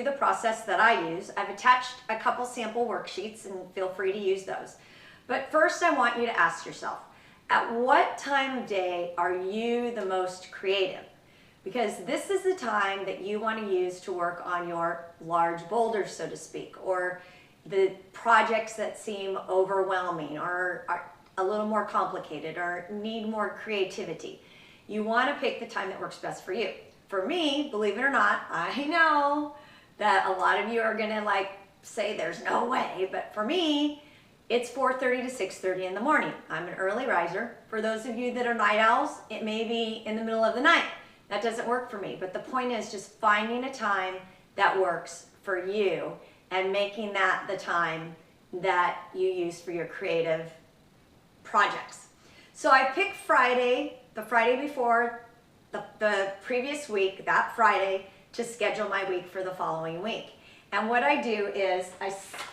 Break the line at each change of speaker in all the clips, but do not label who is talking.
through the process that I use. I've attached a couple sample worksheets and feel free to use those. But first I want you to ask yourself, at what time of day are you the most creative? Because this is the time that you want to use to work on your large boulders, so to speak, or the projects that seem overwhelming or are a little more complicated or need more creativity. You want to pick the time that works best for you. For me, believe it or not, I know that a lot of you are going to say there's no way, but for me, it's 4:30 to 6:30 in the morning. I'm an early riser. For those of you that are night owls, it may be in the middle of the night. That doesn't work for me, but the point is just finding a time that works for you and making that the time that you use for your creative projects. So I picked Friday, the Friday before the previous week, that Friday, to schedule my week for the following week. And what I do is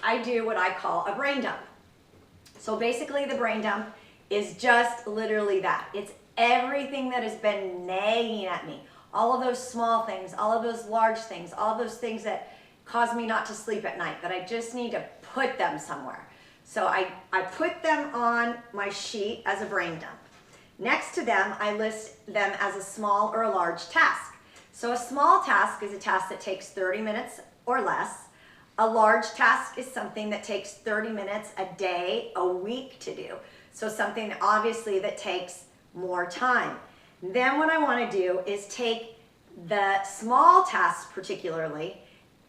I do what I call a brain dump. So basically the brain dump is just literally that. It's everything that has been nagging at me. All of those small things, all of those large things, all of those things that cause me not to sleep at night, that I just need to put them somewhere. So I put them on my sheet as a brain dump. Next to them, I list them as a small or a large task. So a small task is a task that takes 30 minutes or less. A large task is something that takes 30 minutes a day, a week to do. So something obviously that takes more time. Then what I want to do is take the small tasks particularly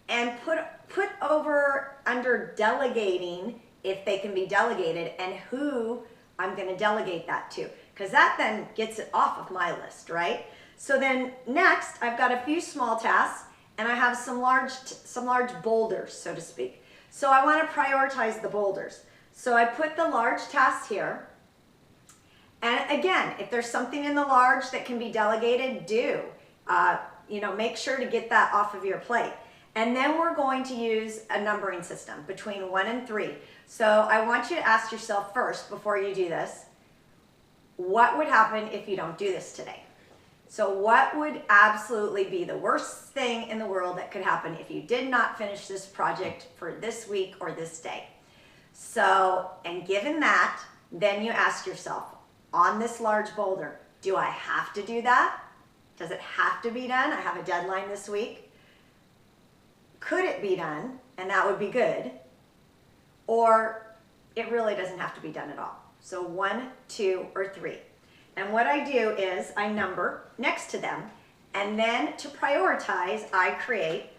and put over under delegating, if they can be delegated, and who I'm going to delegate that to, because that then gets it off of my list, right? So then next I've got a few small tasks and I have some large boulders, so to speak. So I want to prioritize the boulders. So I put the large tasks here. And again, if there's something in the large that can be delegated, do. Make sure to get that off of your plate. And then we're going to use a numbering system between 1 and 3. So I want you to ask yourself first, before you do this, what would happen if you don't do this today? So what would absolutely be the worst thing in the world that could happen if you did not finish this project for this week or this day? So, and given that, then you ask yourself, on this large boulder, do I have to do that? Does it have to be done? I have a deadline this week. Could it be done? And that would be good. Or it really doesn't have to be done at all. So 1, 2, or 3. And what I do is I number next to them, and then to prioritize, I create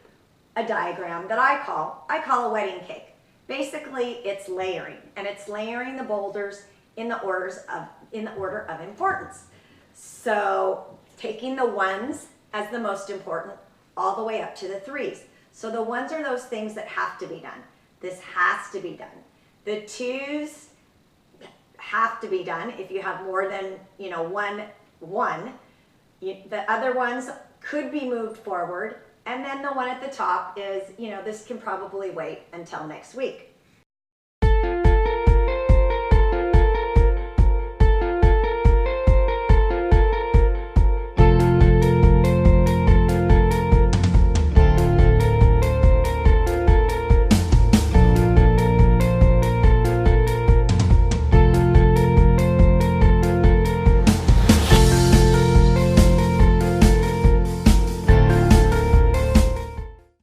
a diagram that I call a wedding cake. Basically, it's layering, and it's layering the boulders in the order of importance. So taking the 1s as the most important all the way up to the 3s. So the 1s are those things that have to be done. This has to be done. The 2s have to be done if you have more than one. The other ones could be moved forward, and then the one at the top is, this can probably wait until next week.